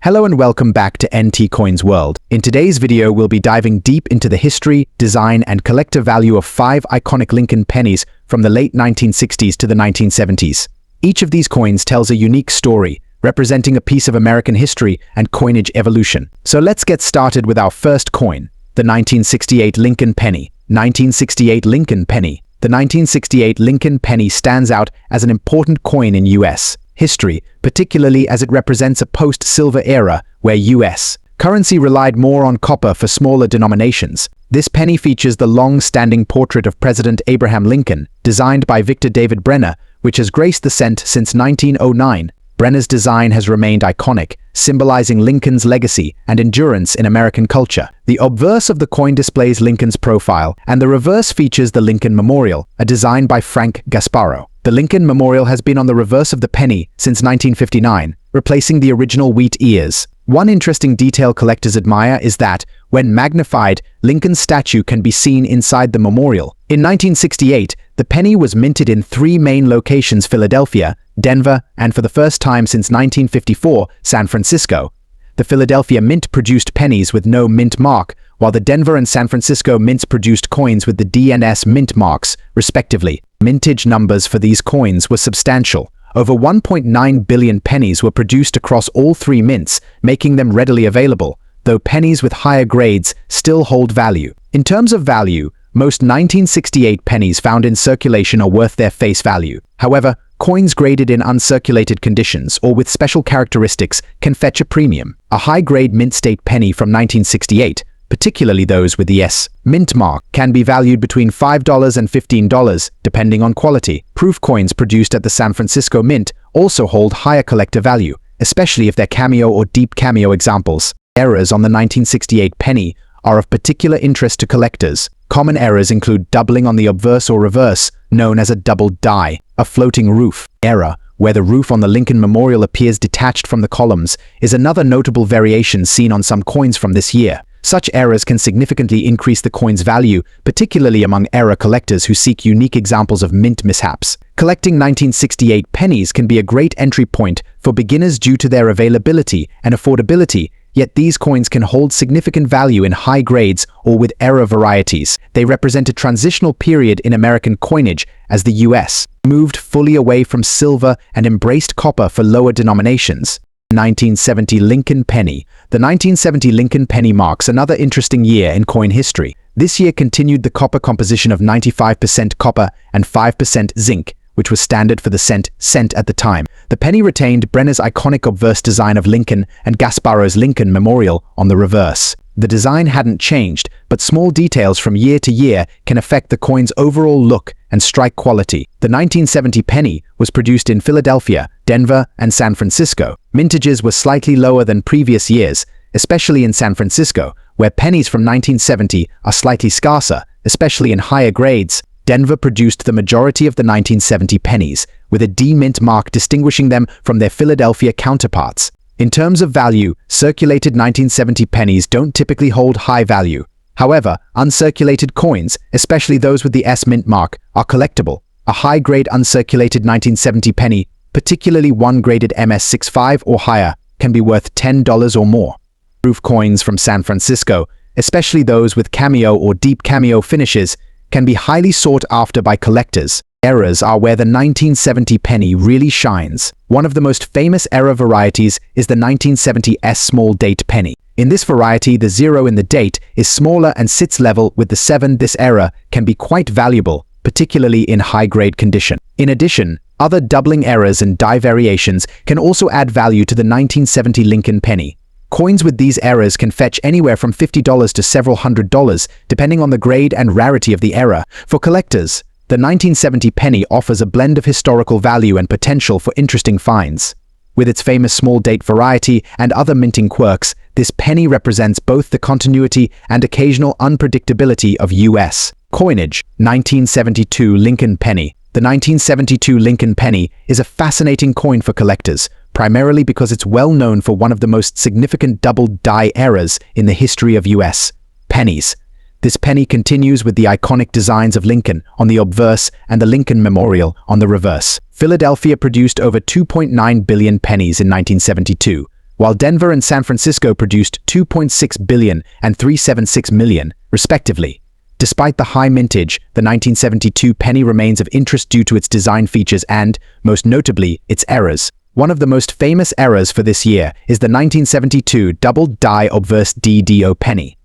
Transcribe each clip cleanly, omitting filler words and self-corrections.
Hello and welcome back to NT Coins World. In today's video, we'll be diving deep into the history, design, and collector value of 5 iconic Lincoln pennies from the late 1960s to the 1970s. Each of these coins tells a unique story, representing a piece of American history and coinage evolution. So let's get started with our first coin, the 1968 Lincoln penny. 1968 Lincoln penny. The 1968 Lincoln penny stands out as an important coin in U.S. history, particularly as it represents a post-silver era where U.S. currency relied more on copper for smaller denominations. This penny features the long-standing portrait of President Abraham Lincoln, designed by Victor David Brenner, which has graced the cent since 1909. Brenner's design has remained iconic, symbolizing Lincoln's legacy and endurance in American culture. The obverse of the coin displays Lincoln's profile, and the reverse features the Lincoln Memorial, a design by Frank Gasparro. The Lincoln Memorial has been on the reverse of the penny since 1959, replacing the original wheat ears. One interesting detail collectors admire is that, when magnified, Lincoln's statue can be seen inside the memorial. In 1968, the penny was minted in 3 main locations: Philadelphia, Denver, and for the first time since 1954, San Francisco. The Philadelphia Mint produced pennies with no mint mark, while the Denver and San Francisco mints produced coins with the DNS mint marks, respectively. Mintage numbers for these coins were substantial. Over 1.9 billion pennies were produced across all 3 mints, making them readily available, though pennies with higher grades still hold value. In terms of value, most 1968 pennies found in circulation are worth their face value. However, coins graded in uncirculated conditions or with special characteristics can fetch a premium. A high-grade mint state penny from 1968, particularly those with the S mint mark, can be valued between $5 and $15, depending on quality. Proof coins produced at the San Francisco Mint also hold higher collector value, especially if they're cameo or deep cameo examples. Errors on the 1968 penny are of particular interest to collectors. Common errors include doubling on the obverse or reverse, known as a double die, a floating roof error, where the roof on the Lincoln Memorial appears detached from the columns, is another notable variation seen on some coins from this year. Such errors can significantly increase the coin's value, particularly among error collectors who seek unique examples of mint mishaps. Collecting 1968 pennies can be a great entry point for beginners due to their availability and affordability, yet these coins can hold significant value in high grades or with error varieties. They represent a transitional period in American coinage as the U.S. moved fully away from silver and embraced copper for lower denominations. 1970 Lincoln penny. The 1970 Lincoln penny marks another interesting year in coin history. This year continued the copper composition of 95% copper and 5% zinc, which was standard for the cent at the time. The penny retained Brenner's iconic obverse design of Lincoln and Gasparro's Lincoln Memorial on the reverse. The design hadn't changed, but small details from year to year can affect the coin's overall look and strike quality. The 1970 penny was produced in Philadelphia, Denver, and San Francisco. Mintages were slightly lower than previous years, especially in San Francisco, where pennies from 1970 are slightly scarcer, especially in higher grades. Denver produced the majority of the 1970 pennies, with a D mint mark distinguishing them from their Philadelphia counterparts. In terms of value, circulated 1970 pennies don't typically hold high value. However, uncirculated coins, especially those with the S mint mark, are collectible. A high-grade uncirculated 1970 penny, particularly one graded MS65 or higher, can be worth $10 or more. Proof coins from San Francisco, especially those with cameo or deep cameo finishes, can be highly sought after by collectors. Errors are where the 1970 penny really shines. One of the most famous error varieties is the 1970 S small date penny. In this variety, the 0 in the date is smaller and sits level with the 7. This error can be quite valuable, particularly in high-grade condition. In addition, other doubling errors and die variations can also add value to the 1970 Lincoln penny. Coins with these errors can fetch anywhere from $50 to several $100s, depending on the grade and rarity of the error. For collectors, the 1970 penny offers a blend of historical value and potential for interesting finds. With its famous small date variety and other minting quirks, this penny represents both the continuity and occasional unpredictability of U.S. coinage. 1972 Lincoln penny. The 1972 Lincoln penny is a fascinating coin for collectors, primarily because it's well known for one of the most significant double die errors in the history of U.S. pennies. This penny continues with the iconic designs of Lincoln on the obverse and the Lincoln Memorial on the reverse. Philadelphia produced over 2.9 billion pennies in 1972, while Denver and San Francisco produced 2.6 billion and 376 million, respectively. Despite the high mintage, the 1972 penny remains of interest due to its design features and, most notably, its errors. One of the most famous errors for this year is the 1972 double die obverse DDO penny.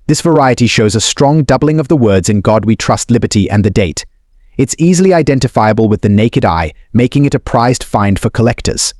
This variety shows a strong doubling of the words "In God We Trust, Liberty" and the date. It's easily identifiable with the naked eye, making it a prized find for collectors.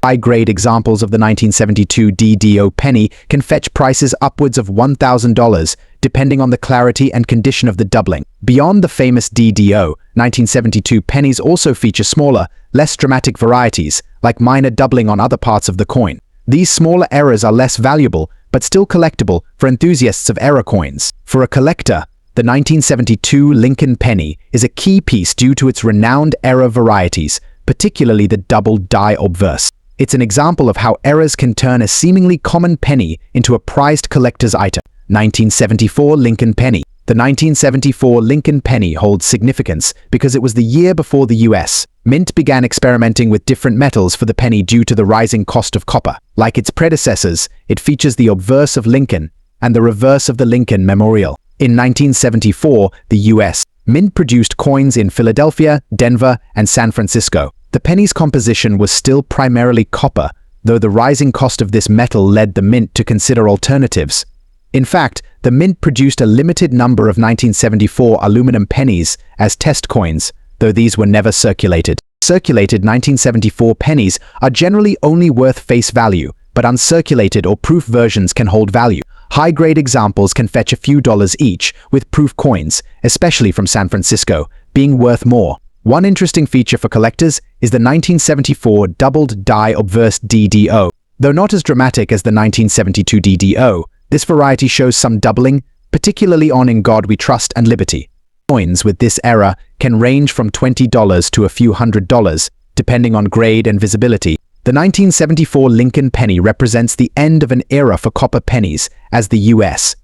High-grade examples of the 1972 DDO penny can fetch prices upwards of $1,000, depending on the clarity and condition of the doubling. Beyond the famous DDO, 1972 pennies also feature smaller, less dramatic varieties, like minor doubling on other parts of the coin. These smaller errors are less valuable, but still collectible for enthusiasts of error coins. For a collector, the 1972 Lincoln penny is a key piece due to its renowned error varieties, particularly the double die obverse. It's an example of how errors can turn a seemingly common penny into a prized collector's item. 1974 Lincoln penny. The 1974 Lincoln penny holds significance because it was the year before the U.S. Mint began experimenting with different metals for the penny due to the rising cost of copper. Like its predecessors, it features the obverse of Lincoln and the reverse of the Lincoln Memorial. In 1974, the U.S. Mint produced coins in Philadelphia, Denver, and San Francisco. The penny's composition was still primarily copper, though the rising cost of this metal led the mint to consider alternatives. In fact, the mint produced a limited number of 1974 aluminum pennies as test coins, though these were never circulated. Circulated 1974 pennies are generally only worth face value, but uncirculated or proof versions can hold value. High-grade examples can fetch a few dollars each, with proof coins, especially from San Francisco, being worth more. One interesting feature for collectors is the 1974 doubled die obverse DDO. Though not as dramatic as the 1972 DDO, this variety shows some doubling, particularly on "In God We Trust" and "Liberty." Coins with this error can range from $20 to a few $100, depending on grade and visibility. The 1974 Lincoln penny represents the end of an era for copper pennies, as the U.S.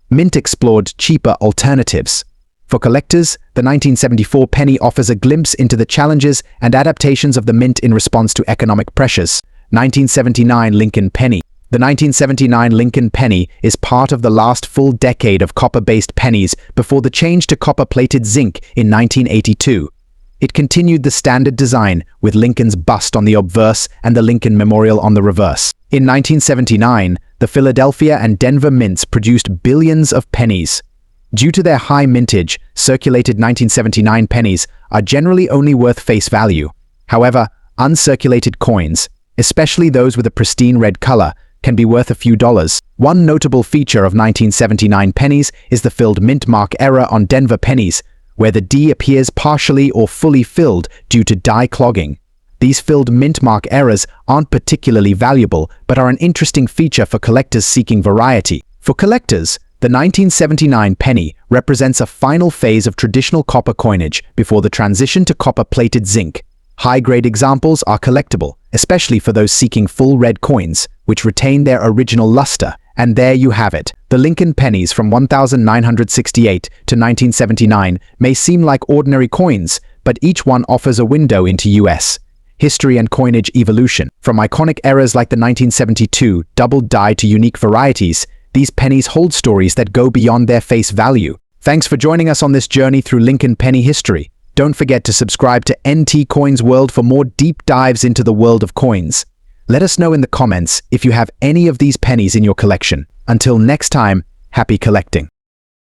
Mint explored cheaper alternatives. For collectors, the 1974 penny offers a glimpse into the challenges and adaptations of the mint in response to economic pressures. 1979 Lincoln penny. The 1979 Lincoln penny is part of the last full decade of copper-based pennies before the change to copper-plated zinc in 1982. It continued the standard design, with Lincoln's bust on the obverse and the Lincoln Memorial on the reverse. In 1979, the Philadelphia and Denver mints produced billions of pennies. Due to their high mintage, circulated 1979 pennies are generally only worth face value. However, uncirculated coins, especially those with a pristine red color, can be worth a few dollars. One notable feature of 1979 pennies is the filled mint mark error on Denver pennies, where the D appears partially or fully filled due to die clogging. These filled mint mark errors aren't particularly valuable, but are an interesting feature for collectors seeking variety. For collectors, the 1979 penny represents a final phase of traditional copper coinage before the transition to copper-plated zinc. High-grade examples are collectible, especially for those seeking full red coins, which retain their original luster. And there you have it. The Lincoln pennies from 1968 to 1979 may seem like ordinary coins, but each one offers a window into U.S. history and coinage evolution. From iconic eras like the 1972 double die to unique varieties, these pennies hold stories that go beyond their face value. Thanks for joining us on this journey through Lincoln penny history. Don't forget to subscribe to NT Coins World for more deep dives into the world of coins. Let us know in the comments if you have any of these pennies in your collection. Until next time, happy collecting.